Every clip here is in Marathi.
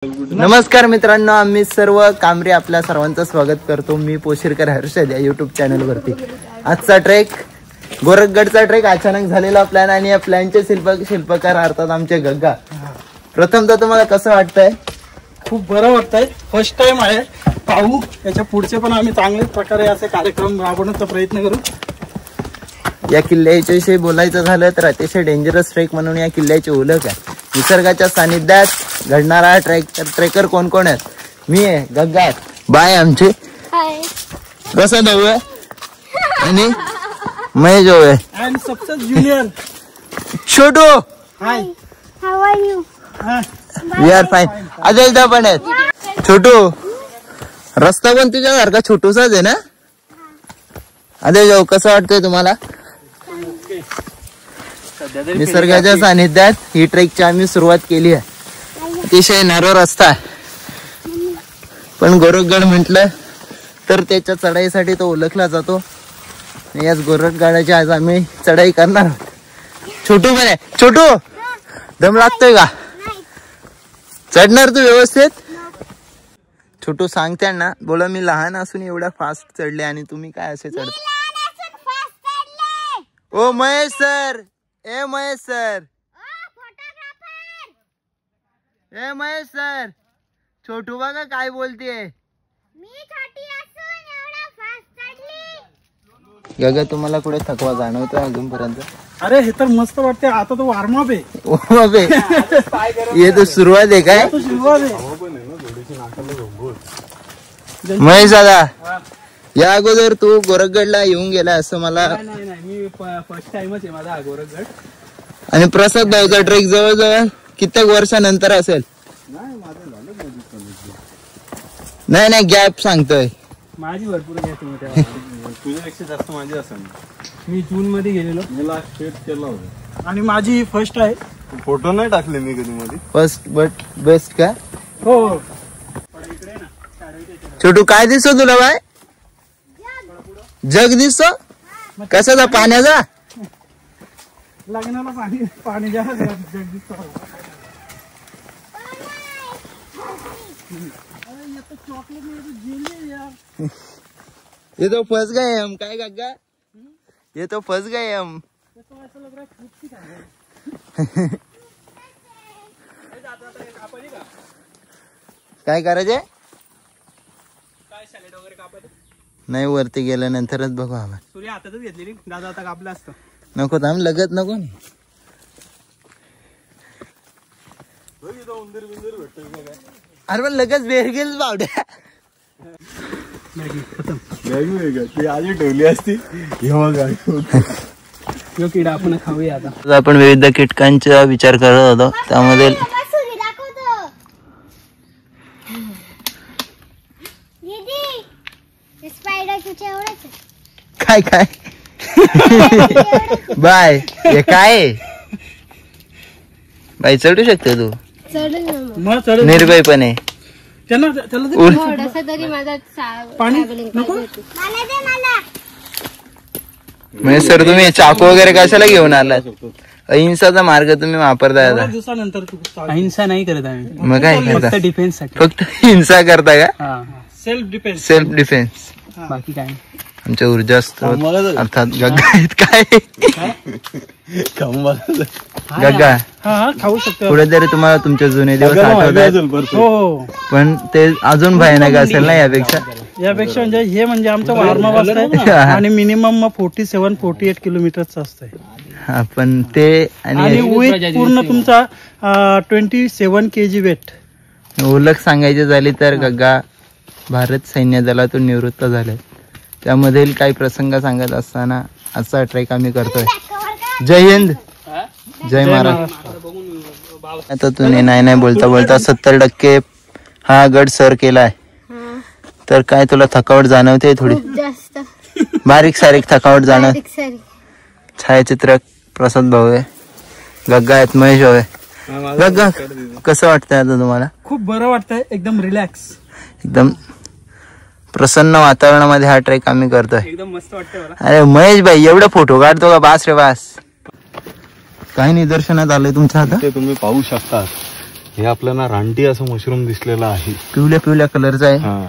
नमस्कार मित्रांनो, आम्ही सर्व कामरी आपल्या सर्वांचं स्वागत करतो। मी पोशिरकर हर्षद या युट्यूब चॅनल वरती। आजचा ट्रेक गोरखगडचा ट्रेक अचानक झालेला प्लॅन आणि या प्लॅनचे शिल्पकार अर्थात आमचे गग्गा। प्रथमतः तुम्हाला कसं वाटतंय? खूप बरं वाटतंय। फर्स्ट टाइम आहे। पाहू याच्या पुढचे पण आम्ही चांगल्याच प्रकारे असे कार्यक्रम राबवण्याचा प्रयत्न करू। या किल्ल्याच्या विषयी बोलायचं झालं तर अतिशय डेंजरस ट्रेक म्हणून या किल्ल्याची ओळख आहे। निसर्गाच्या सानिध्यात घडणारा ट्रेकर कोण कोण आहेत? मी आहे, गग्गा आहे, बाय आमचे प्रसाद आहे आणि महेश आहे अँड सबसे junior Chhotu. Hi, how are you? We are fine. Ajay पण आहेत। छोटू, रस्ता पण तुझ्यासारखा छोटूसाच आहे ना? अजय जाऊ, कसं वाटतंय तुम्हाला? निसर्गाच्या सानिध्यात ही ट्रेकची आम्ही सुरुवात केली आहे। अतिशय नॅरो रस्ता आहे, पण गोरखगड म्हटलं तर त्याच्या चढाईसाठी तो ओळखला जातो। याच गोरखगडाची आज आम्ही चढाई करणार आहोत। छोटू पण आहे। छोटू, दम लागतोय का? चढणार तू व्यवस्थित? छोटू सांगते ना, बोला मी लहान असून एवढा फास्ट चढले आणि तुम्ही काय असे चढता? ओ महेश सर, ए महेश सर, ए महेश सर, छोटू बघा काय बोलतेय। गगा, तुम्हाला कुठे थकवा जाणवतो अजूनपर्यंत? अरे हे तर मस्त वाटते। आता तो वॉर्मअप आहे। ओ बाबे, ये तो सुरुवात आहे काय? सुरुवात आहे। महेश दादा, या अगोदर तू गोरखगडला येऊन गेला असं मला? नाही, मी फर्स्ट टाइमच आहे माझा गोरखगड। आणि प्रसाद भाऊचा ट्रेक जवळजवळ कित्येक वर्षानंतर असेल? नाही गॅप सांगतोय माझी भरपूर गॅप तुझ्यापेक्षा जास्त माझी असेल। मी जून मध्ये गेलेलो, मी लास्ट ट्रेक केला होता आणि माझी फर्स्ट आहे। फोटो नाही टाकले मी कधी मध्ये। फर्स्ट बट बेस्ट का? हो। छोटू, काय दिसतो तुला बाय? जग दिसतो? कशाचा? पाण्याचा? लग्नाला पाणी जग दिसतो। ये तो फंस गए हम, काय गग्गा? ये तो फंस गए हम। काय करायचे? नाही, वरती गेल्यानंतरच बघू आपण। सूर्य हातातच घेतलेली, दादा आता कापला असतं। नको थांब, लगत नको। अरे पण लगेच बेर गेल बावड्या। ती आधी ठेवली असती। किडा आपण खाऊया आता। आपण विविध कीटकांचा विचार करत होतो, त्यामध्ये काय काय बाय, हे काय बाई? चढू शकतो तू निर्भयपणे? म्हणजे सर, तुम्ही चाकू वगैरे कशाला घेऊन आलात? अहिंसाचा मार्ग तुम्ही वापरताय आता। दिवसानंतर अहिंसा नाही करत आम्ही। मग काय करता? डिफेन्स साठी। फक्त हिंसा करता का? सेल्फ डिफेन्स, बाकी काय? आमच्या ऊर्जा स्त्रोत अर्थात गग्गा आहेत। काय गग्गा, खाऊ शकतो पुढे तरी तुम्हाला तुमचे जुने दिवस आठवतात? हो, पण ते अजून भयानक असेल ना यापेक्षा? म्हणजे हे म्हणजे आमचं वॉर्मअप असतं आणि मिनिमम 47-48 किलोमीटरचं असतंय। हा, पण ते आणि वेट पूर्ण तुमचा 27 kg वेट। ओळख सांगायची झाली तर गग्गा भारत सैन्य दलातून निवृत्त झाले। त्यामधील काही प्रसंग सांगत असताना आजचा ट्रेक आम्ही करतोय। जय हिंद, जय महाराष्ट्र। आता तुम्ही नाही बोलता बोलता 70% हा गड सर केलाय, तर काय तुला थकावट जाणवते? थोडी बारीक सारीक थकावट जाणव? छायाचित्रक प्रसाद भाऊ आहे, गग्गा आहेत, महेश भाऊ आहे। गग्गा, कसं वाटतंय आता तुम्हाला? खूप बरं वाटतंय, एकदम रिलॅक्स, एकदम प्रसन्न वातावरणामध्ये हा ट्रेक आम्ही करतोय। एकदम मस्त वाटतंय मला। अरे महेश भाई, एवढं फोटो काढतो का? बास रे बास। काही निदर्शनात आलंय तुमच्या हातात? ते तुम्ही पाहू शकता। हे आपल्याला रानटी असं मशरूम दिसलेलं आहे. पिवळ्या पिवळ्या कलरचा आहे. हा.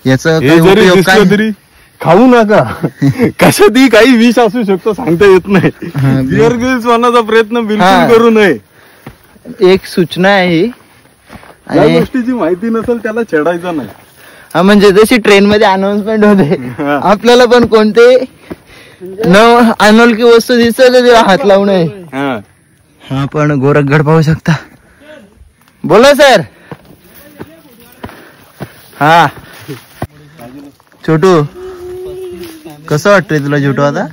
याचा हे जरी दिसलं तरी खाऊ नका. कशातही काही विष असू शकतो सांगता येत नाही. बिअर ग्रिल्स बनवण्याचा प्रयत्न बिलकुल करू नये. एक सूचना आहे. या गोष्टीची माहिती नसेल त्याला छेडायचं नाही. हा, म्हणजे जशी ट्रेन मध्ये अनाउन्समेंट होते आपल्याला पण कोणते अनोळखी वस्तू दिसत तेव्हा हात लावू नये. हा, पण गोरखगड पाहू शकता. बोला सर. हा छोटू, कसं वाटतंय तुला छोटू? आता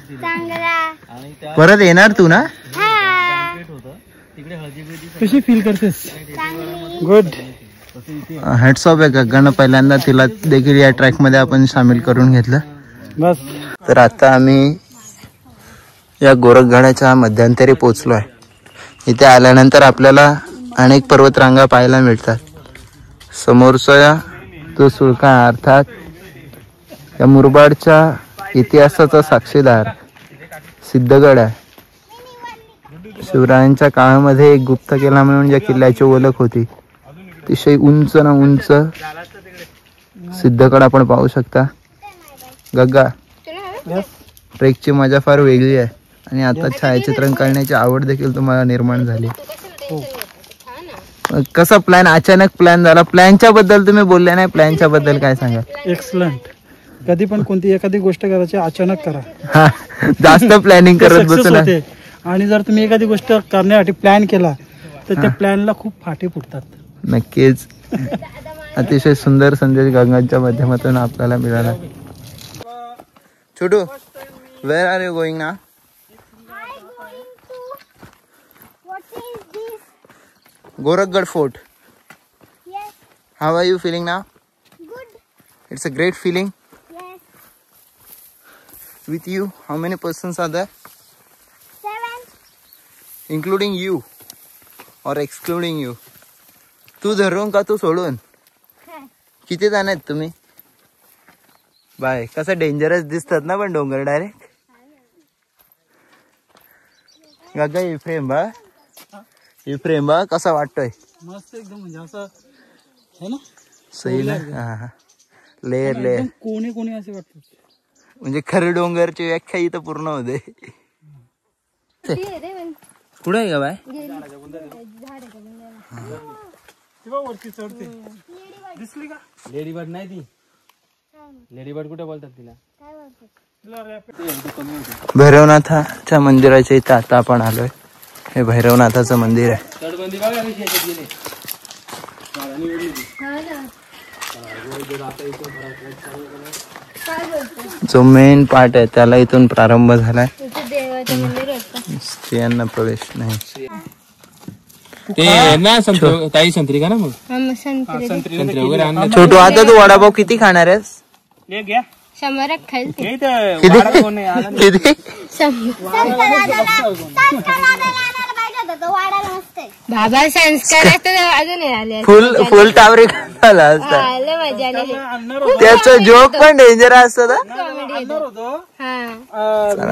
परत येणार तू ना? कशी फील करतेस? गुड. हॅट्स ऑफ आहे गगन, पहिल्यांदा तिला देखील या ट्रॅक मध्ये आपण सामील करून घेतलं. बस. तर आता आम्ही या गोरखगडाच्या मध्यंतरी पोहोचलो आहे. इथे आल्यानंतर आपल्याला अनेक पर्वतरांगा पाहायला मिळतात. समोरचा तो सुळका अर्थात या मुरबाडच्या इतिहासाचा साक्षीदार सिद्धगड आहे. शिवरायांच्या काळामध्ये एक गुप्त किल्ला म्हणून ज्या किल्ल्याची ओळख होती, अतिशय उंच ना उंच सिद्धगड आपण पाहू शकता. गग्गा, ट्रेकची मजा फार वेगळी आहे आणि आता छायाचित्रण करण्याची आवड देखील तुम्हाला निर्माण झाली. कसा प्लॅन, अचानक प्लॅन झाला? प्लॅनच्या बद्दल तुम्ही बोलले नाही, प्लॅनच्या बद्दल काय सांगा? एक्सलंट. कधी पण कोणती एखादी गोष्ट करायची अचानक करा. हा, जास्त प्लॅनिंग करत बसू नये. आणि जर तुम्ही एखादी गोष्ट करण्यासाठी प्लॅन केला तर त्या प्लॅनला खूप फाटे फुटतात. नक्कीच. अतिशय सुंदर संदेश गंगाच्या माध्यमातून आपल्याला मिळाला. छोटू, वेअर आर यू गोइंग ना? Gorakhgad Fort. Yes. How are you feeling now? Good. It's a great feeling. Yes. With you, how many persons are there? 7. Including you or excluding you? तू धरून का तू सोडून? किती जण आहेत तुम्ही? बाय. कसं डेंजरस दिसतात ना पण डोंगर डायरेक्ट. गग्गा, इफ्रेम बा, इफ्रेम बा कसा वाटतोय? मस्त एकदम. म्हणजे असं है ना, सही ना. हा, लेअर लेअर कोणी कोणी असे वाटत. म्हणजे खरं डोंगरची व्याख्या इथं पूर्ण होते. कुठे आहे का बाय? वरती चढते. दिसली का? लेडीबर्ड नाही ती. लेडीबर्ड कुठे बोलतात तिला? भैरवनाथाच्या मंदिराच्या इथं आता आपण आलोय. हे भैरवनाथाचं मंदिर आहे. जो मेन पार्ट आहे त्याला इथून प्रारंभ झालाय. स्त्रियांना प्रवेश नाही. ते ना ताई संत्री का ना मग संत्री वगैरे आणलं. छोटू, आता तू वडापाव किती खाणार आहेस? 100 खाईल. किती? बाबा संस्कार अजून आले. फुल टावरी खायला असतात. त्याचा जोक पण डेंजर असतो.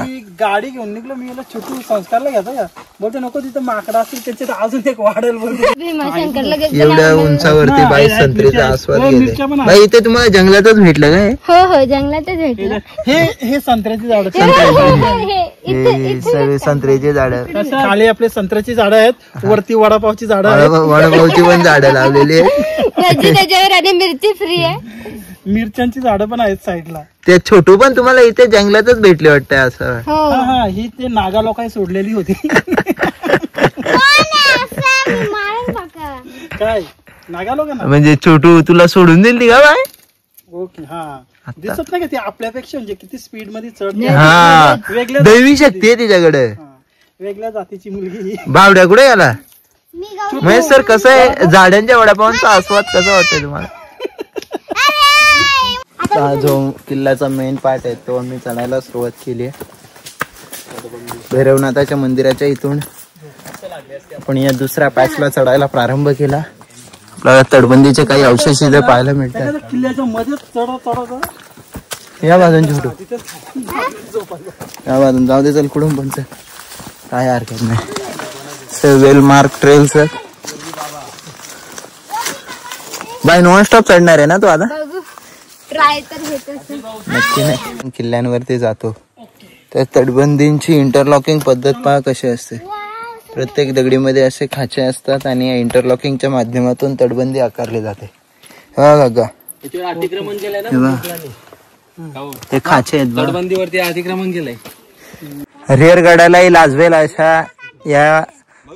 मी गाडी घेऊन निघलो. मी याला छोटू संस्कारला घ्यायचा का? बोलते नको, तिथं माकडा असतील त्याच्यात अजून एक वाढेल बोलते. एवढ्या उंचावरती बाई संत्रीचा आस्वाद घेते. बाई, इथे तुम्हाला जंगलातच भेटलं काय? हो, जंगलातच भेटलं. हे संत्र्याची झाड. सगळे संत्र्याची झाड. खाली आपले संत्र्याची झाडं आहेत, वरती वडापावची झाडं आहेत. वडापावची पण झाडं लावलेली आहेत. त्याच्यावर आणि मिरची फ्री आहे. मिरच्यांची झाडं पण आहेत साईडला. ते छोटू पण तुम्हाला इथे जंगलातच भेटले वाटतंय असं? हा, ही ते नागा लोकांनी सोडलेली होती. काय नागा लोकांना? म्हणजे छोटू तुला सोडून दिली का बाय? ओके. हा, दिसत नाही का ते आपल्यापेक्षा म्हणजे किती स्पीड मध्ये चढते. हा, वेगळ्या दैवी शक्ती आहे तिच्याकडे. वेगळ्या जातीची मुलगी. बावड्या कुठे गेला? महेश सर, कसं आहे झाडांच्या वडापावांचा आस्वाद कसा वाटतोय तुम्हाला? हा जो किल्ल्याचा मेन पार्ट आहे तो आम्ही चढायला सुरुवात केली आहे. भैरवनाथाच्या मंदिराच्या इथून आपण या दुसऱ्या पॅचला चढायला प्रारंभ केला. आपल्याला तटबंदीचे काही अवशेष इथे पाहायला मिळतात. किल्ल्याच्या मध्ये चढत या बाजून छोटू, या बाजून जाऊ दे. चल कुठून पण चल, काय हरकत नाही. Well mark trails. By non stop चढणार आहे ना तू आता? बघू ट्राय तर घेत नक्की नाही. किल्ल्यांवरती जातो तर तटबंदींची इंटरलॉकिंग पद्धत पहा कशी असते. प्रत्येक दगडीमध्ये असे खाचे असतात आणि या इंटरलॉकिंगच्या माध्यमातून तटबंदी आकारली जाते. अतिक्रमण केलंय हे खाचे आहेत बघा. तटबंदीवरती अतिक्रमण केलंय. हरिहरगडालाही लाजवेल अशा या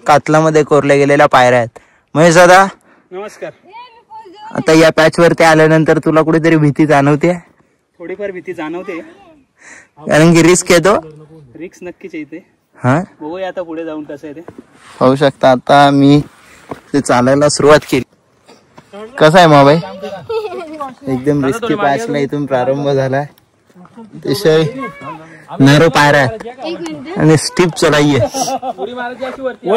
कातलामध्ये कोरल्या गेलेल्या पायऱ्या आहेत. महेश दादा नमस्कार. आता या पॅच वरती आल्यानंतर तुला कुठेतरी भीती जाणवते? थोडीफार भीती जाणवते कारण की रिस्क येतो. रिक्स नक्कीच येते. हा बघूया आता पुढे जाऊन कसं आहे ते. पाहू शकता आता मी ते चालायला सुरुवात केली. कसा आहे मोबाईल? एकदम रिस्की पॅचला इथून प्रारंभ झालाय. अतिशय नॅरो पायऱ्या आहेत आणि स्टीप चढाई आहे.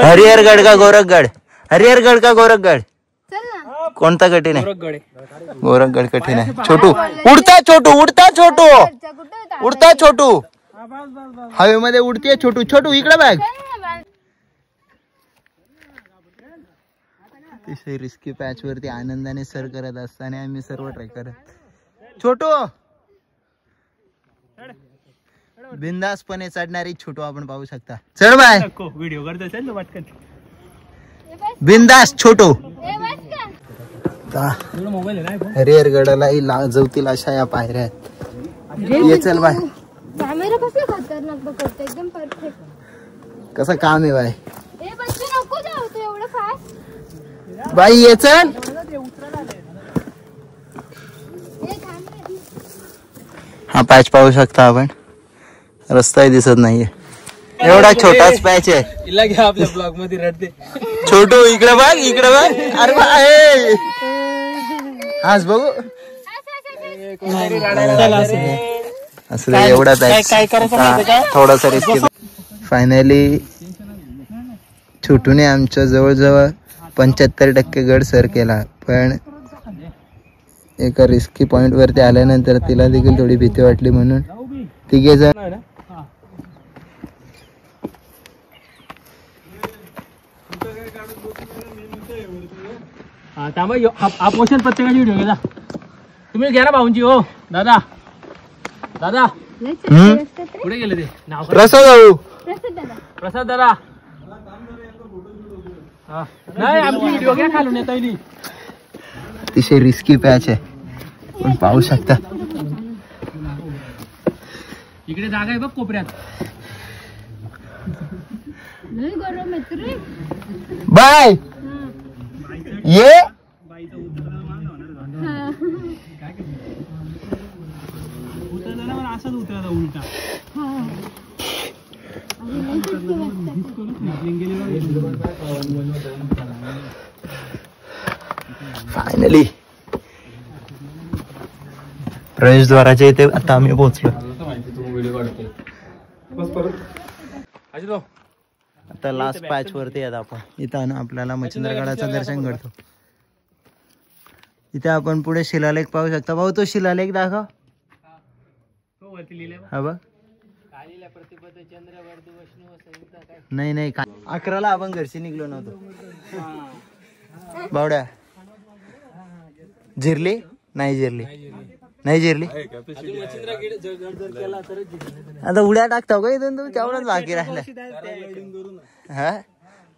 हरिहरगड का गोरखगड? हरिहरगड का गोरखगड? कोणता कठीण आहे? गोरखगड कठीण आहे. छोटू उडता, छोटू उडता, छोटू उडता, छोटू हवेमध्ये उडतीये. छोटू छोटू इकडे बॅग. अतिशय रिस्की पॅच वरती आनंदाने सर करत असताना आम्ही सर्व ट्राय करत. छोटू बिंदासपणे चढणारी छोटू आपण पाहू शकता. चढ बाय. व्हिडिओ करतो पटकन. बिंदास छोटू. हरिहरगडालाही लाजवतील अशा या पायऱ्या आहेत. ये चल बाय. कॅमेरा कसं खतरनाक पकडतो एकदम परफेक्ट. कसं काम आहे बाय? ए बच्चू नको जाऊ तू एवढं फास्ट. बाई ये चल. हा पॅच पाहू शकता आपण. रस्ताही दिसत नाहीये. एवढा छोटाच पॅच आहे. हिला घ्या आपल्या ब्लॉग मध्ये रडते. छोटू इकडे बघ, इकडे बघ. अरे बाय हाच बघू. असं एवढा पॅच थोडासा रिस्की. फायनली छोटूने आमच्या जवळजवळ 75% गड सर केला. पण एका रिस्की पॉइंट वरती आल्यानंतर तिला देखील थोडी भीती वाटली म्हणून तिघे जण पोषण प्रत्येकाची व्हिडिओ घ्या. तुम्ही घ्या ना भाऊंची. हो दादा दादा पुढे गेले ते नाव प्रसाद भाऊ. प्रसाद दादा. नाही आमची व्हिडिओ घ्या खालून येता येईल. अतिशय रिस्की पॅच आहे पण पाहू शकता. इकडे जागा आहे बघ कोपऱ्यात. बाय ये. असाच उतरायचा उलटा. फायनली प्रवेशद्वाराच्या इथे आता आम्ही पोहोचलो. आता लास्ट पॅच वरती आहेत आपण. इथं आपल्याला मच्छिंद्रगडाचं दर्शन घडतो. इथे आपण पुढे शिलालेख पाहू शकता. भाऊ तो शिलालेख दाखव. हा बघ. नाही नाही 11ला आपण घरशी निघलो नव्हतो. बावड्या जिरली नाही जिरली नाही जिरली. आता उड्या टाकताव का इथून? तू तेवढंच बाकी राहिला. हा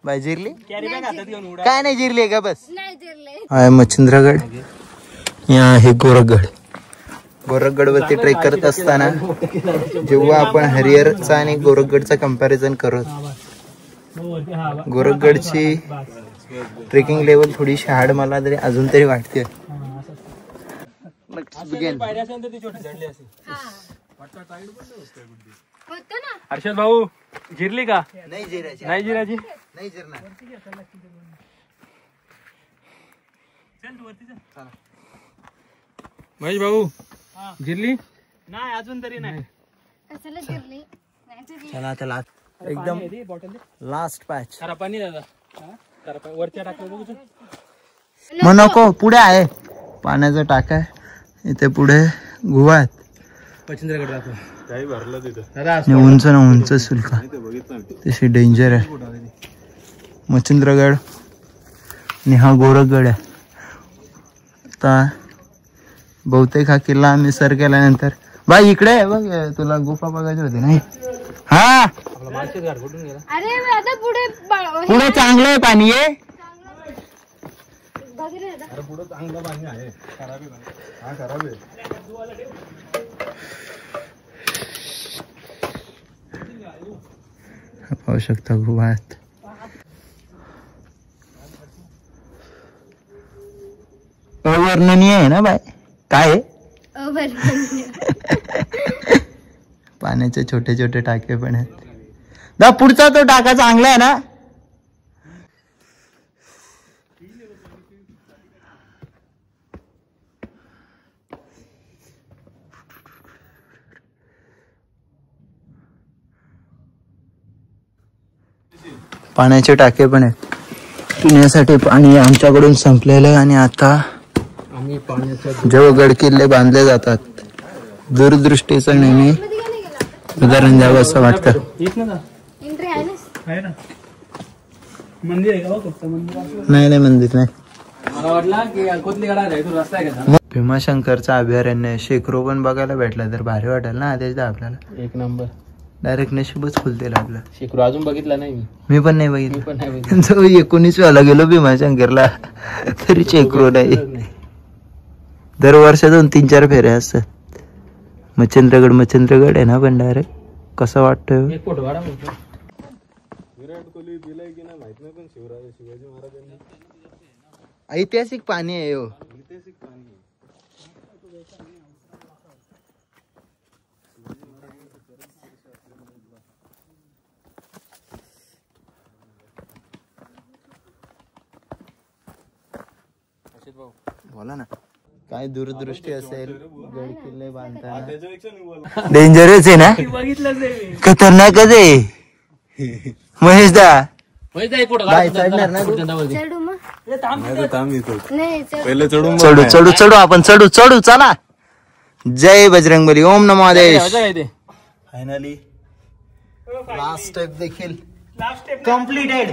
बाय जिरली काय नाही जिरली का? बस आहे मच्छिंद्रगड. या आहे गोरखगड. गोरखगड वरती ट्रेक करत असताना जेव्हा आपण हरिहरचा आणि गोरखगडचा कंपॅरिझन करत, गोरखगडची ट्रेकिंग लेवल थोडीशी हार्ड मला तरी अजून तरी वाटते. हर्षद भाऊ जिरली का? नाही जिरायची. नाही जिरायची. नाही जिरणार. महेश भाऊ जिरली नाही अजून तरी नाही. चला आता लास्ट एकदम लास्ट पॅच. पाणी दादा वरच्या टाकलं बघू. मग नको पुढे आहे पाण्याचा टाका आहे. इथे पुढे गुहा आहेत. मच्छिंद्रगड राहतो काही भरलं तिथं. आणि उंच ना उंच सुलका तशी डेंजर आहे. मच्छिंद्रगड आणि हा गोरखगड आहे. शकता. बहुतेक हा किल्ला आम्ही सर केल्यानंतर बाई इकडे आहे बघ, तुला गुफा बघायची होती नाही. हा अरे आता पुढे पुढे चांगलं आहे पाणी आहे. बघ रे दादा. पुढं चांगलं पाणी आहे, खराब आहे पाणी. हा खराब आहे. पाहू शकता गुहात अवर्णनीय आहे ना बाय. काय आहे? पाण्याचे छोटे छोटे टाके पण आहेत. दा पुढचा तो टाका चांगला आहे ना. पाण्याचे टाके पण आहेत. पिण्यासाठी पाणी आमच्याकडून संपलेलं आहे आणि आता जेव्हा गड किल्ले बांधले जातात दूरदृष्टीचं नेहमी उदाहरण द्यावं असं वाटतं. एंट्री आहे ना. मंदिर आहे का फक्त मंदिर? नाही मंदिर नाही. मला वाटलं की कोथली गडा आहे तो रस्ता आहे का? भीमाशंकरचं अभयारण्य शेकरो पण बघायला भेटलं तर भारी वाटेल ना. आदेश आपल्याला एक नंबर. डायरेक्ट नशीबच खुलतील आपलं. शेकरू अजून बघितला नाही मी पण नाही मी बघितलं. पण नाही बघितलं. जो 19 वाला गेलो भीमाशंकरला तरी शेकरो नाही. दरवर्षातून 3-4 फेऱ्या असतात. मच्छिंद्रगड आहे ना पण डायरेक्ट कसं वाटतंय. एक फोटो काढा म्हणतो. विराट कोहली दिलाय की नाही माहित नाही, पण शिवाजी महाराजांनी ऐतिहासिक पाणी आहे हो. ऐतिहासिक पाणी आहे. बोला ना. काय दूरदृष्टी असेल गड किल्ले बांधताना. त्याच्यापेक्षा निवडला डेंजरस आहे ना. बघितलंच आहे. खतरनाकच आहे महेश दा. एक फोटो बाय चढणार ना तू? चढू मग. थांब येतो. नाही चढ. पहिले चढून बघ चढू ना. चढू चढू आपण चढू चढू चला. जय बजरंगबली. ओम नमो आदेश. ते फायनली लास्ट स्टेप देखील कम्प्लीटेड.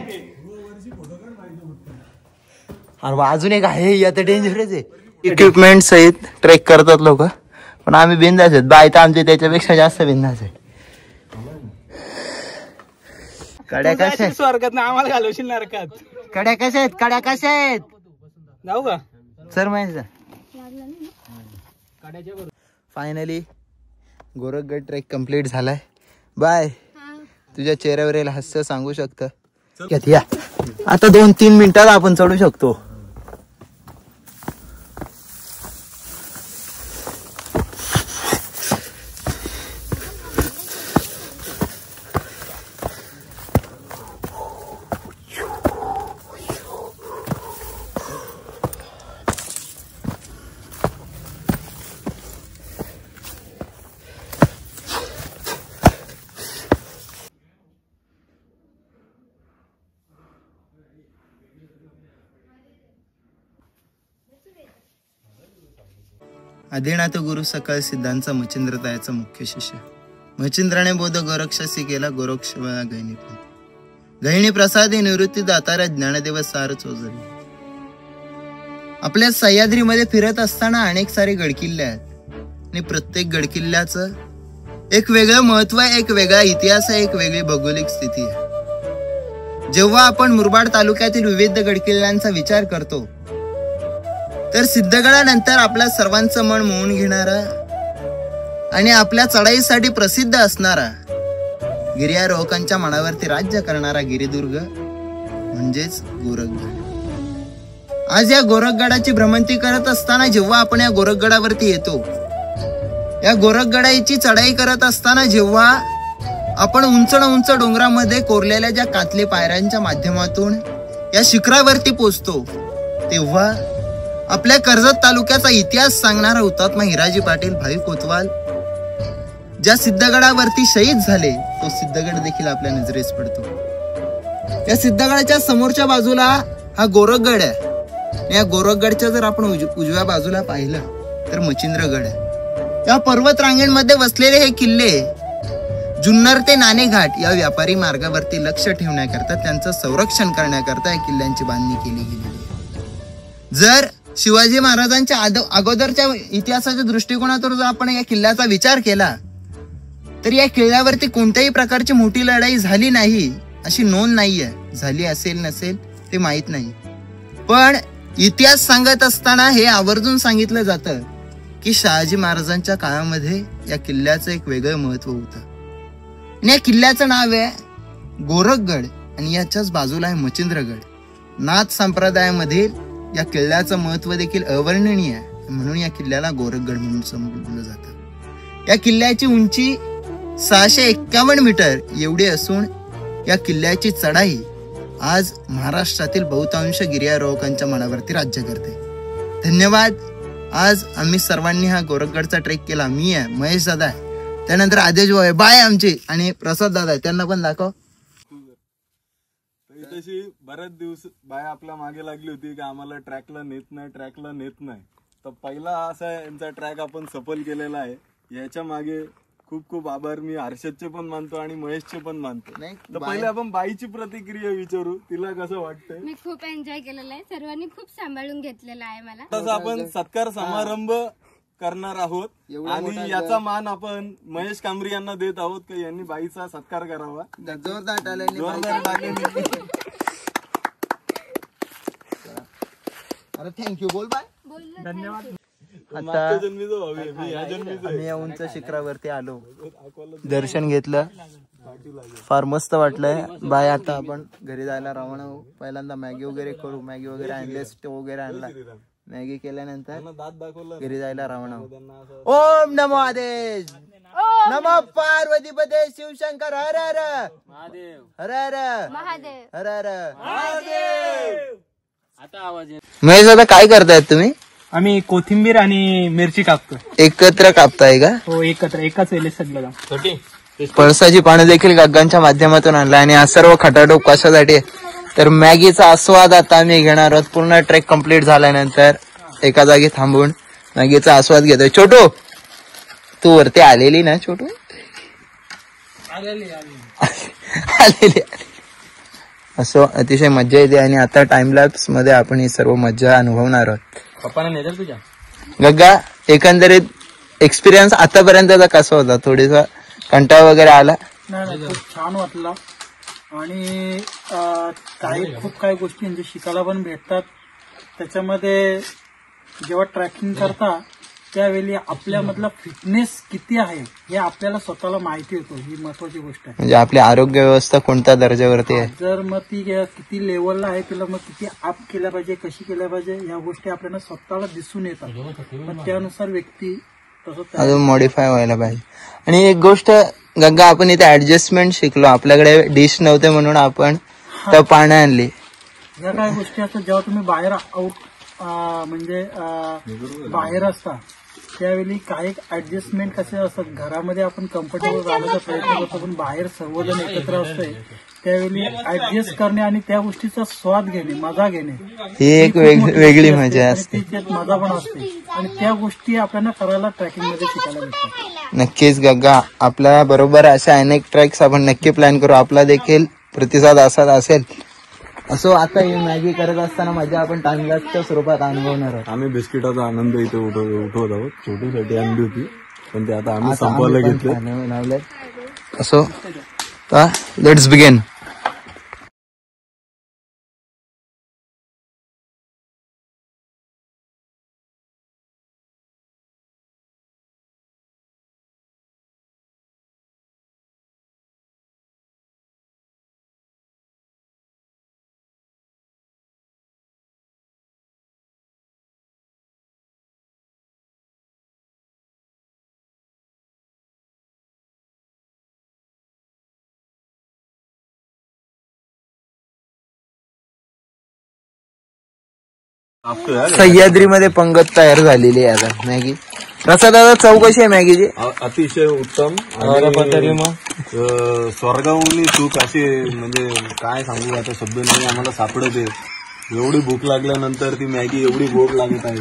अरे अजून एक आहे आता डेंजरस आहे. इक्विपमेंट सहित ट्रेक करतात लोक पण आम्ही बिंदास आहेत. बाय तर आमचे त्याच्यापेक्षा जास्त बिंदास आहे. कड्या कशा आहेत? स्वर्गात ना आम्हाला घालवशील नरकात. कड्या कशा आहेत? कड्या कशा आहेत? जाऊ का? सर महेश काढायच्या बरोबर. फायनली गोरखगड ट्रेक कम्प्लीट झालाय. बाय. तुझ्या चेहऱ्यावरील हास्य सांगू शकतं या. आता 2-3 मिनिटात आपण चढू शकतो. आदिनाथ गुरु सकळ सिद्धांचा मच्छिंद्रतायाचा मुख्य शिष्य. मच्छिंद्राने बोध गोरक्षासी केला. गोरक्ष गहिणी गहिणी प्रसादी निवृत्ती दातारा ज्ञानदेव सार चोजली. आपल्या सह्याद्रीमध्ये फिरत असताना अनेक सारे गडकिल्ले आहेत आणि प्रत्येक गडकिल्ल्याचं एक वेगळं महत्व आहे, एक वेगळा इतिहास आहे, एक वेगळी भौगोलिक स्थिती आहे. जेव्हा आपण मुरबाड तालुक्यातील विविध गडकिल्ल्यांचा विचार करतो तर सिद्धगडानंतर आपल्या सर्वांचं मन मोहून घेणारा आणि आपल्या चढाईसाठी प्रसिद्ध असणारा गिर्यारोहकांच्या मनावरती राज्य करणारा गिरिदुर्ग म्हणजेच गोरखगड. आज या गोरखगडाची भ्रमंती करत असताना जेव्हा आपण या गोरखगडावरती येतो, या गोरखगडाची चढाई करत असताना जेव्हा आपण उंच उंच डोंगरामध्ये कोरलेल्या ज्या कातले पायऱ्यांच्या माध्यमातून या शिखरावरती पोचतो तेव्हा आपल्या कर्जत तालुक्याचा इतिहास सांगणारा हुतात्मा हिराजी पाटील भाई कोतवाल ज्या सिद्धगडावरती शहीद झाले तो सिद्धगड देखील आपल्या नजरेस पडतो. या सिद्धगडाच्या समोरच्या बाजूला हा गोरखगड आहे. या गोरखगडच्या जर आपण उजव्या बाजूला पाहिलं तर मच्छिंद्रगड आहे. या पर्वत रांगेंमध्ये वसलेले हे किल्ले जुन्नर ते नाणेघाट या व्यापारी मार्गावरती लक्ष ठेवण्याकरता, त्यांचं संरक्षण करण्याकरता या किल्ल्यांची बांधणी केली गेलेली आहे. जर शिवाजी महाराजांच्या अगोदरच्या इतिहासाच्या दृष्टिकोनातून जर आपण या किल्ल्याचा विचार केला तर या किल्ल्यावरती कोणत्याही प्रकारची मोठी लढाई झाली नाही अशी नोंद नाहीये. झाली असेल नसेल ते माहित नाही, पण इतिहास सांगत असताना हे आवर्जून सांगितलं जातं की शहाजी महाराजांच्या काळामध्ये या किल्ल्याचं एक वेगळं महत्व होतं. आणि या किल्ल्याचं नाव आहे गोरखगड आणि याच्याच बाजूला आहे मच्छिंद्रगड. नाथ संप्रदायामधील या किल्ल्याचं महत्व देखील अवर्णनीय आहे, म्हणून या किल्ल्याला गोरखगड म्हणून संबोधलं जातं. या किल्ल्याची उंची 651 मीटर एवढी असून या किल्ल्याची चढाई आज महाराष्ट्रातील बहुतांश गिर्यारोहकांच्या मनावरती राज्य करते. धन्यवाद. आज आम्ही सर्वांनी हा गोरखगडचा ट्रेक केला. मी आहे, महेश दादा आहे, त्यानंतर आदेश भाऊ आहे, बाय आमचे, आणि प्रसाद दादा आहे, त्यांना पण दाखव. तशी बऱ्याच दिवस बाय आपल्या मागे लागली होती की आम्हाला ट्रॅकला नेत नाही. तर पहिला असा यांचा ट्रॅक आपण सफल केलेला आहे. याच्या मागे खूप खूप आभार मी हर्षदचे पण मानतो आणि महेशचे पण मानतो. तर पहिले आपण बाईची प्रतिक्रिया विचारू, तिला कसं वाटतंय. मी खूप एन्जॉय केलेला आहे, सर्वांनी खूप सांभाळून घेतलेला आहे मला. तसं आपण सत्कार समारंभ करणार आहोत आणि याचा मान आपण महेश कांबरी यांना देत आहोत की यांनी बाईचा सत्कार करावा. जोरदार टाळ्यांनी. अरे थँक्यू बोल बाय. धन्यवाद. आता आम्ही या उंच शिखरावरती आलो, दर्शन घेतलं, फार मस्त वाटलंय. बाय आता आपण घरी जायला रवाना होऊ. पहिल्यांदा मॅगी वगैरे करू. मॅगी वगैरे आणले, स्टोव वगैरे आणला. मॅगी केल्यानंतर घरी जायला रवाना होऊ. ओम नमो आदेश, नमो पार्वतीपते शिवशंकर, हर हर महादेव, हर हर महादेव, हर हर महादेव. आता आवाज येत. महेश दादा काय करतायत तुम्ही. आम्ही कोथिंबीर आणि मिरची कापतो. एकत्र कापताय का. हो, एकत्र एकाच वेळेस सगळं. पळसाची पानं देखील गग्गांच्या माध्यमातून आणला आणि हा सर्व खटाटोप कशासाठी तर मॅगीचा आस्वाद आता आम्ही घेणार आहोत. पूर्ण ट्रेक कम्प्लीट झाल्यानंतर एका जागी थांबून मॅगीचा आस्वाद घेतोय. छोटू तू वरती आलेली ना. छोटू आलेली. असं अतिशय मज्जा येते आणि आता टाइमलॅप्स मध्ये आपण ही सर्व मज्जा अनुभवणार आहोत. पप्पाने नेदर तुझ्या गग्गा, एकंदरीत एक्सपिरियन्स आतापर्यंतचा कसा होता. थोडीसा कंटाळा वगैरे आला. नाही, खूप छान वाटलं आणि खूप काही गोष्टी म्हणजे शिकायला पण भेटतात. त्याच्यामध्ये जेव्हा ट्रॅकिंग करता त्यावेळी आपल्यामधला फिटनेस किती आहे हे आपल्याला स्वतःला माहिती होतो. ही महत्वाची गोष्ट आहे. म्हणजे आपली आरोग्य व्यवस्था कोणत्या दर्जावरती आहे, जर मग ती किती लेवलला आहे, तिला मग किती अप केल्या पाहिजे, कशी केल्या पाहिजे, या गोष्टी आपल्याला स्वतःला दिसून येतात. मग त्यानुसार व्यक्ती तसं अजून मॉडिफाय व्हायला पाहिजे. आणि एक गोष्ट गंगा, आपण इथे ऍडजस्टमेंट शिकलो. आपल्याकडे डिश नव्हते म्हणून आपण त्या पाण्या आणली. या काही गोष्टी असतात जेव्हा तुम्ही बाहेर आउट म्हणजे बाहेर असता त्यावेळी काही ऍडजस्टमेंट कसे असतात. घरामध्ये आपण कम्फर्टेबल राहण्याचा प्रयत्न करतो, पण बाहेर सर्वजण एकत्र असतोय त्यावेळी ऍडजस्ट करणे आणि त्या गोष्टीचा स्वाद घेणे, मजा घेणे, ही एक वेगळी मजा असते. त्याच्यात मजा पण असते आणि त्या गोष्टी आपल्याला करायला ट्रॅकिंग मध्ये शिकायला भेटतात. नक्कीच गग्गा, आपल्या बरोबर अशा अनेक ट्रॅक्स आपण नक्की प्लॅन करू. आपला देखील प्रतिसाद असाच असेल. असो, आता ही मॅगी करत असताना मजा आपण टाइमलॅप्सच्या स्वरूपात अनुभवणार आहोत. आम्ही बिस्किटाचा आनंद इथे उठवत आहोत. छोटूसाठी आणली होती पण ते आता आम्ही संपवायला घेतलं. असो, लेट्स बिगिन. सह्याद्रीमध्ये पंगत तयार झालेली आहे आता मॅगी. रसा दादा, चव कशी आहे मॅगीची. अतिशय उत्तम. स्वर्गाहून चूक अशी म्हणजे काय सांगू आता, शब्द नाही आम्हाला सापडते. एवढी भूक लागल्यानंतर ती मॅगी एवढी गोड लागत आहे.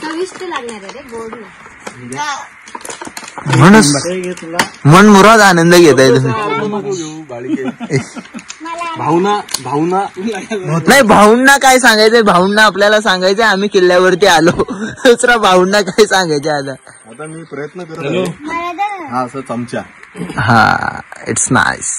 चविष्ट लागणार आहे रे, गोड. म्हणून ते घे तुला. मन मुराद आनंद घेताय तुम्ही. भावना भावना नाही भाऊंना काय सांगायचंय, भाऊंना आपल्याला सांगायचंय आम्ही किल्ल्यावरती आलो. दुसरा भाऊंना काय सांगायचं आता. आता मी प्रयत्न करतो. हा असं चमचा. हा इट्स नाईस.